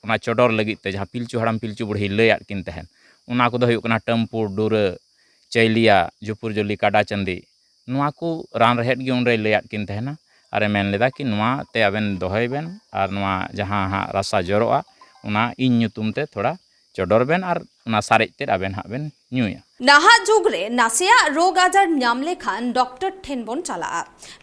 ᱚᱱᱟ ᱪᱚᱰᱚᱨ ᱞᱟᱹᱜᱤᱫ ᱛᱮ ᱡᱟᱦᱟᱸ ᱯᱤᱞᱪᱩ ᱦᱟᱲᱟᱢ ᱯᱤᱞᱪᱩ ᱵᱩᱲᱦᱤ ᱞᱟᱹᱭᱟᱫ ᱠᱤᱱ ᱛᱟᱦᱮᱱ ᱚᱱᱟ ᱠᱚᱫᱚ ᱦᱩᱭᱩᱜ ᱠᱟᱱᱟ ᱴᱟᱹᱢᱯᱩ ᱰᱩᱨᱟᱹ ᱪᱟᱹᱭᱞᱤᱭᱟ ᱡᱩᱯᱩᱨ ᱡᱚᱞᱤ ᱠᱟᱰᱟ ᱪᱟᱸᱫᱤ ᱱᱚᱣᱟ ᱠᱚ ᱨᱟᱱ ᱨᱮᱦᱮᱫ ᱜᱮ ᱩᱱᱨᱮᱭ ᱞᱟᱹᱭᱟᱫ ᱠᱤᱱ ᱛᱟᱦᱮᱱᱟ ᱟᱨᱮ ᱢᱮᱱ ᱞᱮᱫᱟ ᱠᱤ ᱱᱚᱣᱟ ᱛᱮ ᱟᱵᱮᱱ ᱫᱚᱦᱚᱭ ᱵᱮᱱ ᱟᱨ ᱱᱚᱣᱟ ᱡᱟᱦᱟᱸ ᱦᱟᱸᱜ ᱨᱟᱥᱟ ᱡᱚᱨᱚᱜᱼᱟ ᱚᱱᱟ ᱤᱧ ᱧᱩᱛᱩᱢ ᱛᱮ ᱛᱷᱚᱲᱟ ᱪᱚᱰᱚᱨ ᱵᱮᱱ ᱟᱨ ᱚᱱᱟ ᱥᱟᱨᱮᱡ ᱛᱮ ᱟᱵᱮᱱ ᱦᱟᱸᱜ ᱵᱮᱱ ᱧᱩᱭᱟ। नाहा जुगरे नासेया रोग आजार नाम लेखान डॉक्टर ठेन बोन चला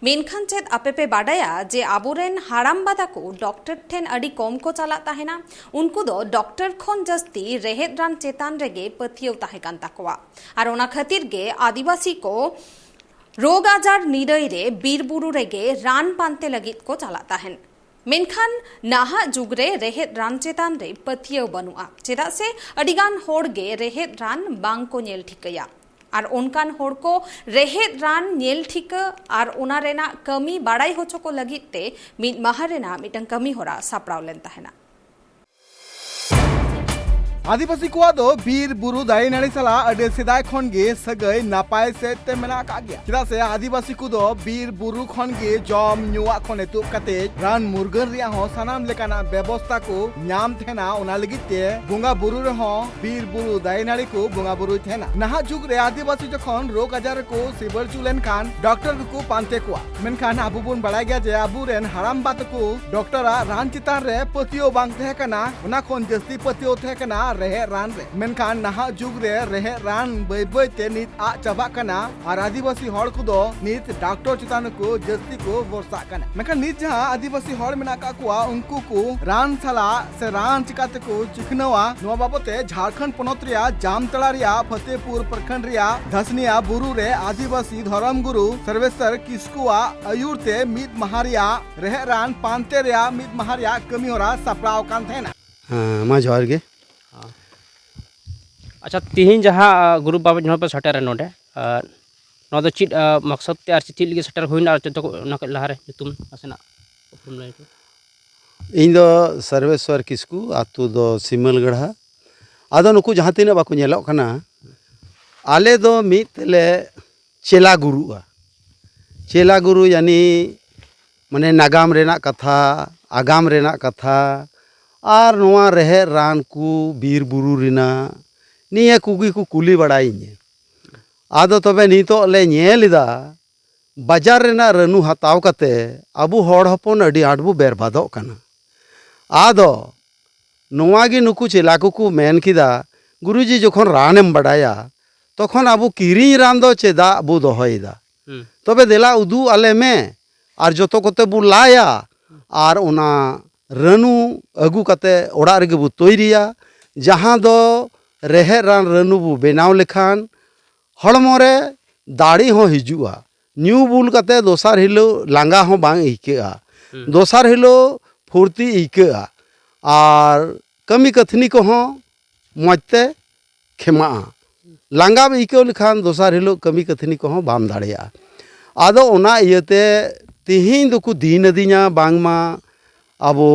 मेनखान चेद आपे पे बाडाया जे आबोरेन हाराम बादा को डॉक्टर ठेन अडी कम को चला ताहेना उनको दो डॉक्टर खोन जस्ती रेहेद रान चेतान रेगे पथियव ताहे कान ताकोआ आर ओना खातिर गे आदिवासी को रोग आजार निरय रे बीर बुरु रेगे रान पानते लगित को चला ताहेन मेनखान नाहा जुगरे रेहेद रान चेतान रे पथियव बनुआ चेदा से अडिगान होड़ गे रेहेद रान बांग को नेल ठिकया आर उनकान होड़ को रेहेद रान नेल ठिक आर ओना रेना कमी बाड़ाई होचो को लगित ते मिद माहा रेना मिटन कमी होरा सापड़ाव लेन ताहेना। आदिवासी को बीर बुरु दाई नाड़ी सला अडे सेदाय खन गे सगै नापाय से ते मेना का गया चेदा से आदिवासी को बीर बुरु खन गे जम नुआ खन एतुब कते रान मुर्गन रिया हो सनाम लेकाना व्यवस्था को न्याम थेना ओना लगित ते बुंगा बुरु रे हो बीर बुरु दाई नाड़ी को बुंगा बुरु थेना नाहा जुग रे आदिवासी जखन रोग आजार को सिबर चुलेन खान डॉक्टर को पांते को मेनखान आबु बुन बड़ाय गया जे आबु रेन हराम बात को डॉक्टरा रान चितान रे पतियो बांग थे कना ओना खन जस्ती पतियो थे कना रेहे रान रे मेनखान नाहा जुग रे रेहे रान बय बय ते नित आ चाबा कना और आदिवासी हड़ को दो नित डॉक्टर चितान को जस्ती को वर्षा कना मेनखान नित जहां आदिवासी हड़ मेना का कुआ उनको को रान साला से रान चिकाते को चिकनवा नवा बाबते झारखंड पोनत रिया जामतला रिया फतेहपुर प्रखंड रिया धसनिया बुरु रे आदिवासी धर्म गुरु सर्वेश्वर किस्कुआ अयुर ते मित महारिया रेहे रान पांते रिया मित महारिया कमी होरा सपड़ाव कान थेना मा जोहार गे अच्छा तिहिन जहाँ गुरु बाबा जहाँ पर सटर नोडे नौ दो चीट मकसद ते आर चिट लगे सटर हुइन आर चतो ना के लहारे तुम आसेना उपम लाइट इन दो सर्वेश्वर किस्कू आतु दो सिमलगढ़ा आदो नुकु जहाँ तीन बाको नेलो कना आले दो मितले चेला गुरु यानी माने नागाम रेना कथा आगाम रेना कथा आर नोआ रेहे रान को बीर बुरु रिना निया कुगी को कुली बड़ाई आदो तबे नितो ले नेलिदा बाजार रेना रनु हताव कते अबु हड़ हपन अडी आडबु बेरबादो कना आदो नोवागी नुकु चेला को मेन किदा गुरुजी जखन रानेम बड़ाया तखन अबु किरी रान दो चेदा अबु दोहयदा तबे देला उदु आले में आर जतो कते बु लाया आर ओना रनु अगु कते ओड़ा रेगे बु तैरिया जहाँ दो रेहे रान रनु बु बेनाव लेखान हड़मोरे दाड़ी हो हिजुआ न्यू बुल कते दोसार हिलो लांगा हो बांग इकेआ दोसार हिलो फुर्ती इकेआ आर कमी कथनी को हो मजते खेमा लांगा में इकेओ लेखान दोसार हिलो कमी कथनी को हो बाम दाड़िया आदो ओना इयते तिहिन दुकु दीन दिना बांगमा अबो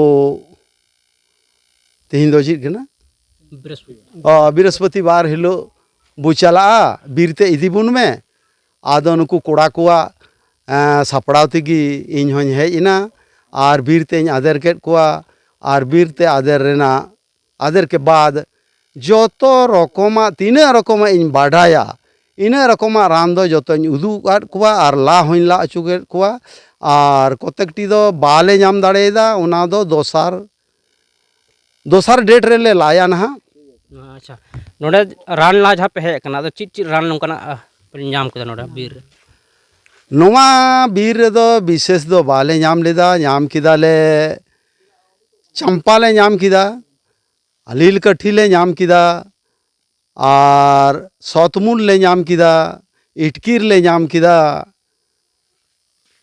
तिहिन दो चीज कना बृहस्पति बार हिलो बुचला बीरते इदीबुन में आदो नुकु कोड़ा कुआ सापड़ाव तेगी इन हों हेजना और बीरते आदर के कुआ और बीरते आदर रेना आदर के बाद जोतो रकमा तीना रकमा इन बाढ़ाया इना रकमा रान दो जोतो उदुकाट कुआ और ला हों ला अचुके कुआ और कतेकटी दो बाले नाम दाड़ेदा ओना दो दोसार डेट रे ले लाया ना अच्छा नोडे रान ला जहाँ पे है कना तो चिट रान नोकना नाम कदा नोडे बीर नोवा बीर दो विशेष दो बाले नाम लेदा नाम किदा ले चंपा ले नाम किदा अलील कठी ले नाम किदा और सौतमुल ले नाम किदा इटकीर ले नाम किदा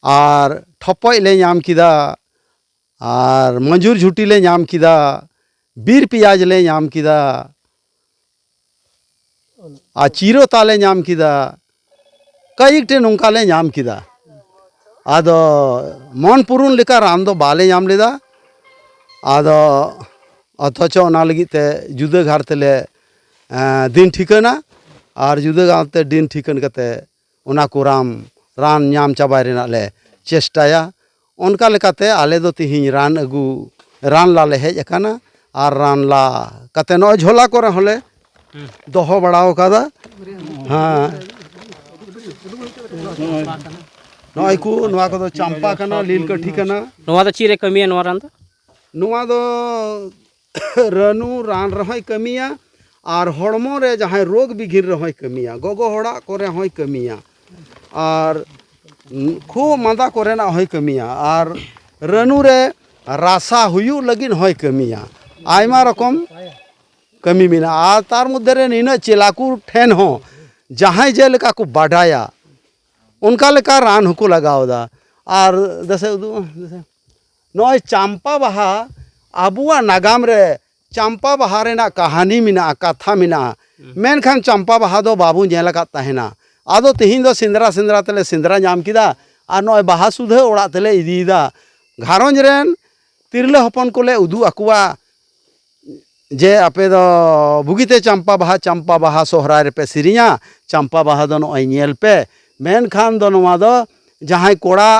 और ठप्पय ले नाम किदा और मंजूर झुटी ले नाम किदा बीर पियाज ले नाम किदा आ चीरो ताले नाम किदा कई टे नौका ले नाम किदा आदो मन पुरुन लेका रान दो बाले नाम लेदा आदो अथच ओना लगित ते जुदा घर तेले दिन ठिकाना और जुदा गाँव ते दिन ठिकन कते ओना को रान नाम चाबाय रेना ले चेष्टाया उनका लेकाते आले दो तिहिन रान अगु रान लाले हेज अकाना और रान ला कते नॉय झोला करे होले दोहो बड़ाओ कादा हाँ नॉय को नवा को चंपा कना लील कठी कना नवा दो चीरे कमिया नवा रान दो नवा दो रानू रान रहोय कमिया और हड़मो रे जहाँ रोग बिघिर रहोय कमिया गोगो हड़ा करे होय कमिया और खूब मादा कोरेना होय कमिया और रानू रे रासा हुयु लगिन होय कमिया आयमा रकम कमी मिना और तार मध्य रे निना चेलाकू ठेन हो जहाँ जेलेका को बाढ़ाया उनका लेका रान हुको लगावदा और जैसे नॉय चंपा बाहा आबुआ नागाम रे चंपा बाहा रेना कहानी मिना कथा मिना मेनखान चंपा बाहा दो बाबू नेलका तहेना आदो तिहिन दो सिंदरा सिंदरा तले सिंदरा नाम किदा और नॉय बाहा सुधा ओड़ा तले इदीदा घारोंज रेन तिरले हपन कोले उदू अकुआ जे आपे दो बुगीते चंपा बाहा सोहराय रे पे सिरिया चंपा बाहा दो नॉय नेल पे मेनखान दो नवा दो जहाँ कोड़ा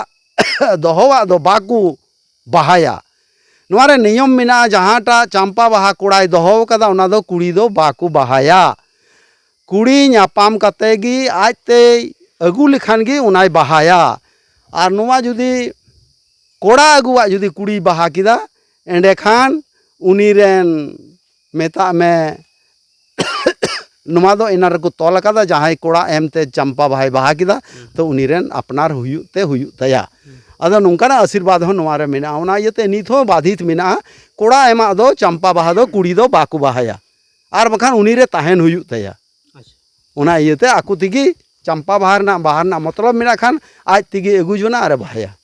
दोहवा दो बाकू बाहाया नवारे नियम मिना जहाँटा चंपा बाहा कोड़ाय दोहो कदा उना दो कुड़ी दो बाकू बाहाया कुड़ी नापाम कतेगी आजते अगू लेखान गी उनाय बाहाया और नवा जुदी कोड़ा अगुआ जुदी कुड़ी बाहा किदा एंडे खान उनी रेन मेता में नुमा दो इना रको तोल कदा जहाँ कोड़ा एमते चंपा बाहाय बाहा किदा तो उनी रेन अपनार हुयुते हुयुतया अदो नोंकाना आशीर्वाद हो नवा रे मेना ओना इयते नित हो बाधित मेना कोड़ा एमा दो चंपा बाहा दो कुड़ी दो बाकू बाहाया और बखान उनी रे ताहेन हुयुतया ओना इयते आकु तिगी चंपा बाहर ना मतलब मेना खान आज तिगी एगु जोना अरे बाहाया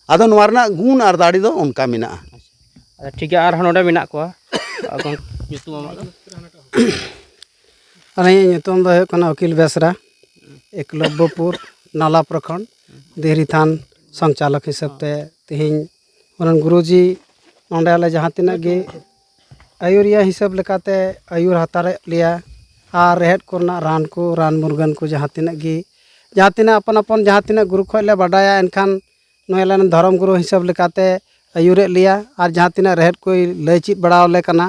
अदो नवा रना गुण और दाड़ी दो उनका मेना अच्छा ठीक है और नोडे मेना को अरे ᱧᱩᱛᱩᱢ ᱫᱚ ᱦᱩᱭᱩᱜ ᱠᱟᱱᱟ ᱚᱠᱤᱞ ᱵᱮᱥᱨᱟ ᱮᱠᱞᱚᱵᱽᱵᱚᱯᱩᱨ ᱱᱟᱞᱟ ᱯᱨᱚᱠᱷᱚᱸᱰ ᱫᱮᱦᱨᱤ ᱛᱷᱟᱱ ᱥᱚᱝᱪᱟᱞᱚᱠ ᱦᱤᱥᱟᱹᱵ ᱛᱮ ᱛᱮᱦᱮᱧ ᱚᱱᱟ ᱜᱩᱨᱩᱡᱤ ᱱᱚᱰᱮ ᱟᱞᱮ ᱡᱟᱦᱟᱸ ᱛᱤᱱᱟᱹᱜ ᱜᱮ ᱟᱹᱭᱩᱨᱤᱭᱟᱹ ᱦᱤᱥᱟᱹᱵ ᱞᱮᱠᱟᱛᱮ ᱟᱹᱭᱩᱨ ᱦᱟᱛᱟᱲᱮᱫ ᱞᱮᱭᱟ ᱟᱨ ᱨᱮᱦᱮᱫ ᱠᱚᱨᱮᱱᱟᱜ ᱨᱟᱱ ᱠᱚ ᱨᱟᱱ ᱢᱩᱨᱜᱟᱹᱱ ᱠᱚ ᱡᱟᱦᱟᱸ ᱛᱤᱱᱟᱹᱜ ᱜᱮ ᱡᱟᱦᱟᱸ ᱛᱤᱱᱟᱹᱜ ᱟᱯᱟᱱ ᱡᱟᱦᱟᱸ ᱛᱤᱱᱟᱹᱜ ᱜᱩᱨᱩ ᱠᱷᱚᱡ ᱞᱮ ᱵᱟᱰᱟᱭᱟ ᱮᱱᱠᱷᱟन ᱱᱚᱜᱼᱚᱭ ᱟᱞᱮ ᱫᱷᱚᱨᱚᱢ ᱜᱩᱨᱩ ᱦᱤᱥᱟᱹᱵ ᱞᱮᱠᱟᱛᱮ ᱟᱹᱭᱩᱨᱮᱫ ᱞᱮᱭᱟ ᱟᱨ ᱡᱟᱦᱟᱸ ᱛᱤᱱᱟᱹᱜ ᱨᱮᱦᱮᱫ ᱠᱚᱭ ᱞᱟᱹᱭ ᱪᱮᱫ ᱵᱟᱲᱟᱣᱟᱞᱮ ᱠᱟᱱᱟ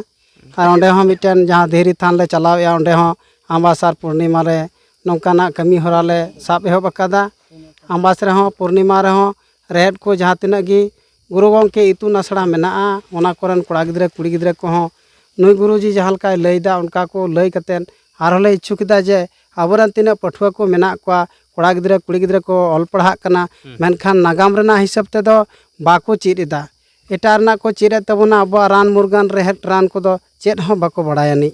और अंडे हो मिट्टन जहाँ देहरी थान ले चलावेया अंडे हो अम्बासार पूर्णिमा रे नौकाना कमी होरा ले साब एहब अकादा अम्बास रे हो पूर्णिमा रे हो रेहद को जहाँ तिनाग गी गुरु गंके इतुन आसड़ा मेनाआ ओना कोरन कोड़ा गिद्रे कुड़ी गिद्रे को हो नुई गुरुजी जहाँ लका लैदा उनका को लय कतेन आरहले इच्छु किदा जे आबोरन तिना पठुआ को मेना कोआ कोड़ा गिद्रे कुड़ी गिद्रे को ऑल पढ़ा कना मेनखान नागाम रेना हिसाब ते दो बाको चीद इदा एटारना को चीरे तबना अब रान मुरगान रेहद रान को दो चेद हो बाको बड़ायानी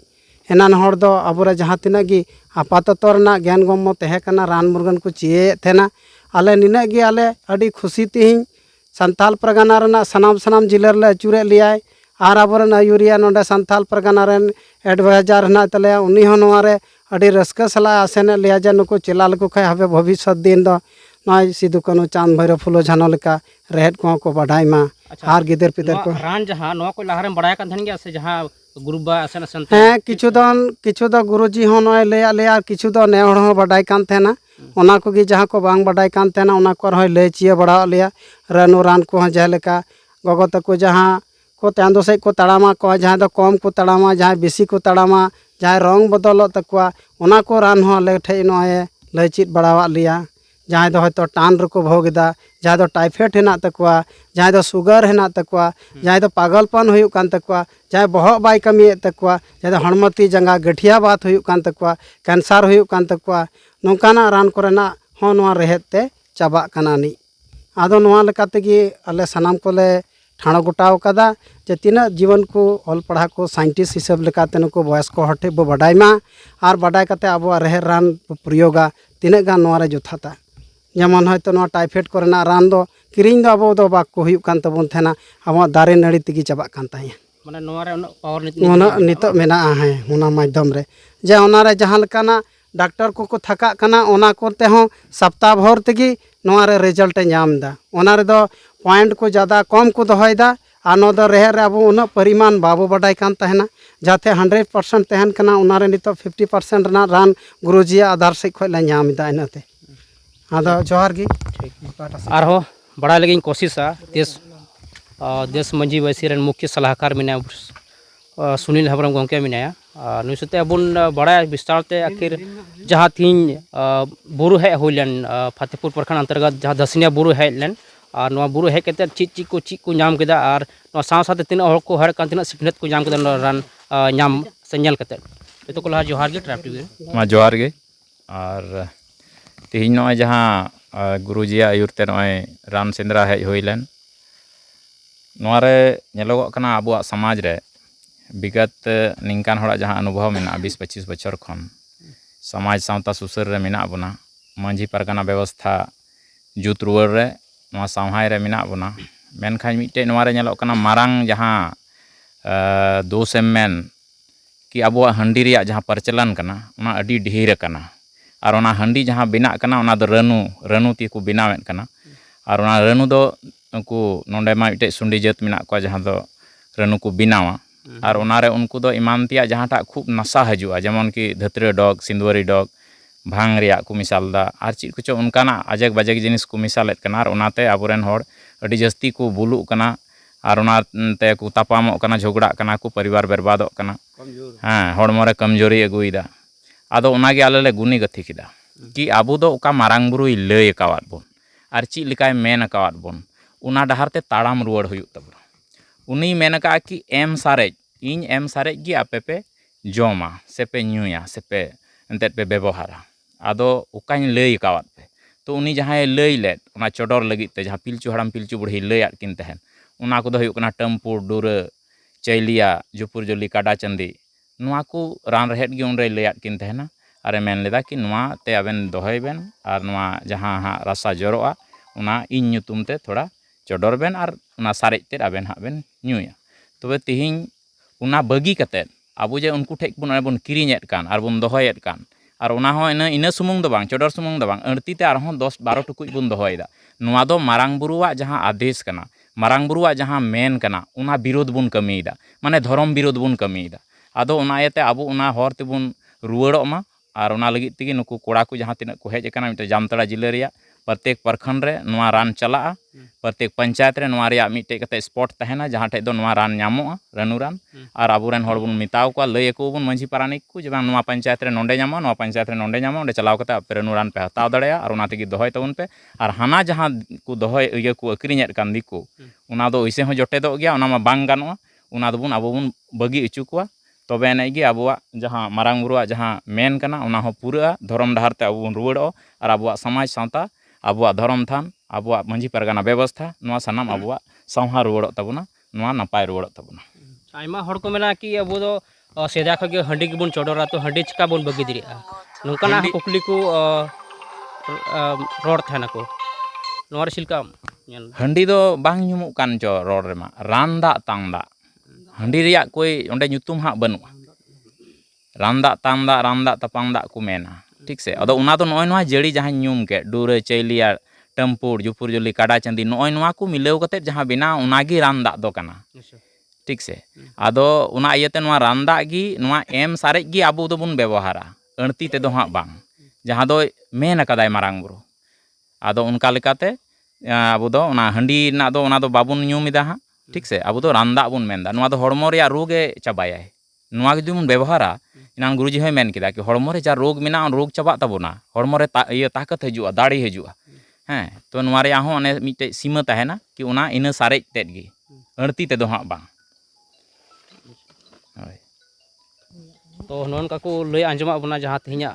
एनान हर दो अबोरे जहाँ तिना गी आपाततो रना ज्ञान गम्मो तहे कना रान मुरगान को चिए थेना आले निना गी आले अडी खुशी तिहिं संताल परगना रना सनाम जिला ले अचुरे लियाय आर आबोरन आयुरिया नोडे संताल परगना रेन एडवाइजर हना तले उनी हो नोआरे अडी रस्का सला आसेने लिया जे नुको चिला लको खाय हबे भविष्य दिन दो नय सिदु कानु चांद भैरव फुलो झानो लेका रेहद को बढ़ाइमा आर गिदर पिदर को रान जहाँ नवा को लहारे बड़ाय kan than gya se जहाँ गुरुबा आसन आसन हाँ किछु दो गुरुजी हो नय ले आले आर किछु दो ने हड़ हो बड़ाय कान थेना ओना को गी जहाँ को बांग बड़ाय कान थेना ओना को रह ले चिए बड़ा लिया रानो रान को हो जह लेका गगो तक जहाँ को तांदो से को तड़ामा को जहाँ दो कम को तड़ामा जहाँ बेसी को तड़ामा जहाँ रंग बदल तकवा ओना को रान हो ले ठे नय ले चित बड़ावा लिया जहाँ दो हयतो टान रको भोगदा जहाँ दो टाइफाइड हेना तकवा जहाँ दो शुगर हेना तकवा जहाँ दो पागलपन हुयुक कान तकवा जहाँ बहक बाय कमी तकवा जहाँ दो हड़मती जंगा गठिया बात हुयुक कान तकवा कैंसर हुयुक कान तकवा नौकाना रान कोरेना हो नोआ रेहद ते चाबा कनानी आदो नोआ लेकातेगी आले सनाम कोले ठाणो गोटाव कदा जे तीना जीवन को ऑल पढ़ा को साइंटिस्ट हिसाब लेकाते नुको बयस को हटे बो बडायमा आर बडाय कते आबो रेहद रान प्रयोगा तीना गान नोआ रे जोथाता जेमन हयतो नोआ टाइफाइड कोरेना रान दो किरिंग दो आबो दो बाको हुयुक कान तबोन थेना आबो दारे नड़ी तिगी चाबा कान ताया माने नोआ रे पावर नितो मेना है ओना माध्यम रे जे ओना रे जहां लकाना डॉक्टर को थका कना ओना कोते हो सप्ताह भर तेगी नोआ रे रिजल्ट नाम दा ओना रे दो पॉइंट को ज़्यादा कम को दोहयदा आ नो दो रेहर रे आबो उना परिमाण बाबो बडाय कान तहना जाते 100% तहन कना ओना रे नितो 50% ना रान गुरुजी आधार से खोय ला नाम दा इनाते आदो जोहार गी आर हो बड़ा लगी कोशिशा तेज देश मंजी वैसी रेन मुख्य सलाहकार मेना सुनील हेम्ब्रम गंके मेनाया नुई साथे बन बड़ा विस्तारते आखिर जहाँ तीन बुरु हेज हुईलेन फतेहपुर प्रखंड अंतर्गत जहाँ दसनिया बुरु हेज लेन और नवा बुरु हेज कते चीज को नाम केदा और नवा साथ साथ तीन हर को हर कान तीन सिखनेत को नाम केदा रान नाम से नेल कते तो को लहा जोहार गे ट्राइब टीवी मा जोहार गे और तेहिं नॉय जहाँ गुरुजिया आयुरते नॉय रान सेंद्रा हेज हुईलेन नोरे नेलोगो कना आबुआ समाज रे विगत निंकान हड़ा जहाँ अनुभव में 20-25 बछर खन समाज सावता सुसर रे मेना बना मांझी परगना व्यवस्था जुत रुआर रे नवा सावहाय रे मेना बना मेनखान मिटे नोरे नेलोग कना मारांग जहाँ दोसेम मेन कि आबुआ हंडी रिया जहाँ परचलन कना उना अडी ढेर कना और उना हंडी जहाँ बिना कना उना दो रनु ती को बिनावेन कना और उना रनु दो उनको नोंडे मा मिटे सुंडी जात मेना को जहाँ दो रनु को बिनावा और उनारे उनको दो इमानतिया जहाँटा खूब नशा हजुआ जेमन कि धतरे डग सिंदुआरी डग भांग रिया को मिसाल दा और चीज कुछ उनकाना अजग बजग जिनिस को मिसालेत कना और उनाते आबोरेन हर अडी जस्ती को बुलुग कना और उनाते को तापामोग कना झगड़ा कना को परिवार बर्बादोग कना हाँ हड़मोरे कमजोरी अगुईदा आदो उनागे आले ले गुनी गथि किदा कि आबो दो ओका मारांग बुरुई लय अकावाद बोन और चीज लिकाय मेन अकावाद बोन उना डहारते ताड़ाम रुआड़ हुयुग तबना उनी मेनका कि एम सारेज इन एम सारेज गी आपे पे जोमा से पे न्यूया से पे एंतेद पे व्यवहारा आदो उकाኝ लय अकावाद पे तो उनी जहाँ लय लेद उना चोडर लगित ते जहाँ पिलचू हड़ाम पिलचू बुढ़ी लय आद किन तहन उना को दो हुयुग कना टम्पुर डुरा चैलिया जुपुर जोली काडा चंदी नुआ को रान रहेद गी उनरे लय आद किन तहना अरे मेन लेदा कि नुआ ते आबेन दोहय बेन और नुआ जहाँ हाँ रसा जरोआ उना इन ᱧᱩᱛᱩᱢ ते थोड़ा चोडर बेन और उना सारेज ते आबेन हाँ बेन ᱧᱩᱭᱟ तबे तिहिं उना बगी कतेद आबो जे उनको ठेक बन बन किरिñेद कान और बन दोहयेद कान और उना हो इन सुमुंग दो बांग चोडर सुमुंग दो बांग अड़ती ते आरहों 10-12 टुकुज बन दोहयेदा नुआ दो मारांग बुरुआ जहाँ आदेश कना मारांग बुरुआ जहाँ मेन कना उना विरोध बन कमीदा माने धर्म विरोध बन कमीदा आदो उना इयते आबो उना हर तेबन रुआड़ोग मा और उना लगित तेगे नुकु कोड़ा को जहाँ तिना को हेज कना मिटे जामताड़ा जिला रिया प्रत्येक प्रखंड रे नुआ रान चला प्रत्येक पंचायत रे नुआ रिया मिटे कते स्पॉट तहना जहाँ ठे दो नुआ रान ᱧᱟᱢᱚᱜᱼᱟ रनु रान और आबोरेन हर बन मिताव को लय को बन मंझी पारानिक को जे बांग नुआ पंचायत रे नोंडे ᱧᱟᱢᱚᱜᱼᱟ नुआ पंचायत रे नोंडे ᱧᱟᱢᱚᱜᱼᱟ ओंडे चलाव कते आपे रनु रान पे हताव दड़ेया और उना तेगे दोहय तबन पे और हाना जहाँ को दोहय इया को अक्रिñेद कान दिको उना दो इसे हो जटेदो गया उना मा बांग गानोआ उना दो बन आबो बन बगी इचु कोआ तबे एने गे आबोआ जहाँ मारांग बुरुआ जहाँ मेन कना उना हो पूरा धर्म डहार ते आबो बन रुआड़ो और आबोआ समाज सावता आबोआ धर्म थान आबोआ मंझी परगना व्यवस्था नुआ सनाम आबोआ सावहा रुआड़ो तबना नुआ नपाय रुआड़ो तबना आयमा हड़ को मेना कि अब दो सेदा खगे हंडी के बन चोडरा तो हंडी चिका बन बगी दिरिया नोंकाना कुकली को रोड थाना को नोर सिलका हंडी दो बांग ᱧᱩᱢᱚᱜ कान चो रोड रेमा रान दा तांग दा हंडी रिया कोई ओंडे ᱧᱩᱛᱩᱢ हाँ बनुआ रान दा तांग दा रान दा तपांग दा को मेना ठीक से अदो उना दो नोय नोआ जड़ी जहाँ ᱧᱩᱢ के डुरे चैलिया टम्पुर जुपुर जोली काडा चंदी नोय नोआ को मिलाव कते जहाँ बिना उनागी रान दा दो कना ठीक से आदो उना इयते नोआ रान दा गी नोआ एम सारेज गी आबो दो बन व्यवहारा अणती ते दो हाँ बांग जहाँ दो मेन अकादाय मारांग बुरु आदो उनका लेकाते आबो दो उना हंडी ना दो उना दो बाबुन ᱧᱩᱢᱤदा हाँ ठीक से आबो दो रान दा बन मेनदा नुआ दो हड़मो रिया रोगे चाबायाय नुआ जुदि बन व्यवहारा इनान गुरुजी होय मेन किदा कि हड़मो रे जा रोग मेना रोग चाबा तबोना हड़मो रे इया ताकत हजुआ दाड़ी हजुआ हैं तो नुआ रे आहों अने मिटे सीमा तहना कि उना इन सारेज तेद गी अणती ते दो हाँ बांग तो नोनका को लय आंजमा बना जहाँ तिहिया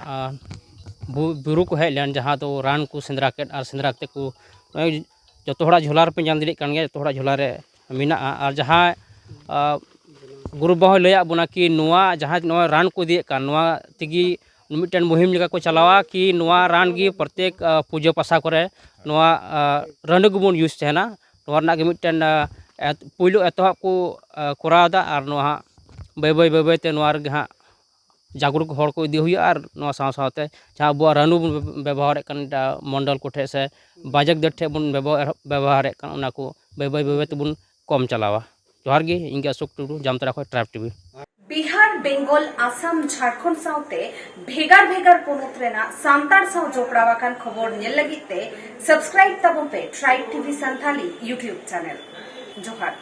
बुरु को हेज लेन जहाँ तो रान को सेंद्रा केट और सेंद्रा कते को जो हड़ा झोला पे जान दिले कान गया जो हड़ा झोला रे मेना और जहाँ गुरु बाबा लया बना कि नुआ जहाँ नुआ रान को दिए कान नुआ तिगी मिटन मुहिम लेका को चलावा कि नुआ रान गी प्रत्येक पूजा पासा करे नुआ रन गुबन यूज तहना नुआ ना गे मिटन पुइलो एतहब को कोरादा और नुआ बाय बाय बाय बाय ते नुआ रे हाँ जागरूक हड़ को इदी हुई और नुआ साव सावते जहाँ अब रानू बन व्यवहार मंडल को ठे से बाजक दर ठे बन व्यवहार को बाय बाय बाय तेबन कम चलावा जोहार गे इंगे अशोक टुडू जामताड़ा खो ट्राइब टीवी बिहार बेंगल आसाम झारखंड साउते भेगार भेगार पोनोत रेना सांतार साव जोपड़ावाकान खबर नेल लगिते सब्सक्राइब तबन पे tribe TV Santhali YouTube channel. जोहार।